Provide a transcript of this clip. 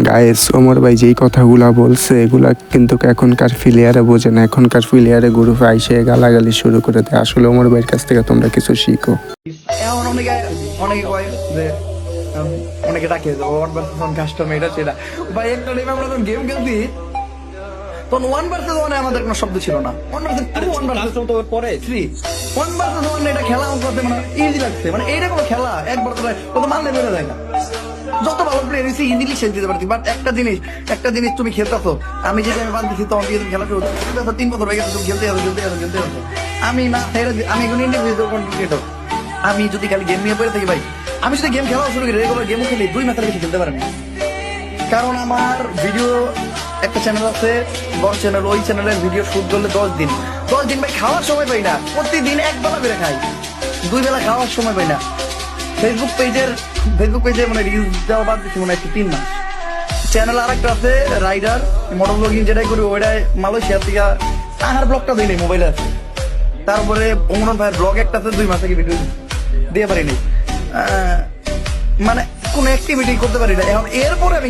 Guys Omar ভাই যেই কথাগুলা বলছে এগুলা কিন্তু এখনকার প্লেয়ারে বোঝে না। এখনকার প্লেয়ারে গ্রুপে আইসে গালাগালি শুরু করে দেয়। আসলে ওমর ভাইয়ের কাছ থেকে তোমরা কিছু শিখো। এখন অনেকে অনেকে কয় যে অনেকে ডাকে ওয়ান ভার্সেস ওয়ান কাস্টম এটা সেটা ভাই একটা টাইমে আমরা যখন গেম খেলছি তখন ওয়ান ভার্সেস ওয়ানে আমাদের কোনো শব্দ ছিল না। One versus two, one versus পরে থ্রি, ওয়ান ভার্সেস ওয়ান এটা খেলা আমার কাছে মানে ইজি লাগছে। মানে এইটা কোনো খেলা একবার তো মারলে বেড়ে যায় না। যত ভালো প্লেয়ার হয়েছে ইজিলি শেষ দিতে পারছি। বাট একটা জিনিস তুমি খেলতেছো, আমি যে আমি বাদ দিচ্ছি তখন দিয়ে তুমি খেলা শুরু 3 বছর হয়ে গেছে, তুমি খেলতে আসো। আমি না আমি এখন ইন্ডিভিজুয়াল কন্টেন্ট ক্রিয়েটর। আমি যদি খালি গেম নিয়ে পড়ে থাকি ভাই, আমি যদি গেম খেলা শুরু করি রেগুলার গেমও খেলি 2 ম্যাচের বেশি খেলতে পারি না। কারণ আমার ভিডিও একটা চ্যানেল আছে, বড় চ্যানেল, ওই চ্যানেলের ভিডিও শুট করলে 10 দিন ভাই খাওয়ার সময় পাই না। প্রতিদিন এক বেলা বেড়ে খাই, 2 বেলা খাওয়ার সময় পাই না। ফেসবুক পেজে মানে রিলস দেওয়া বাদ দিচ্ছি মনে হয় 3 মাস। চ্যানেল আর একটা আছে রাইডার মডেল ব্লগিং, যেটাই করি ওইটাই মালয়েশিয়া থেকে আহার ব্লগটা দিই নেই, মোবাইলে আছে। তারপরে অমরন ভাইয়ের ব্লগ একটা আছে, 2 মাস আগে ভিডিও দিয়ে পারিনি। মানে কোনো অ্যাক্টিভিটি করতে পারি না। এখন এরপরে আমি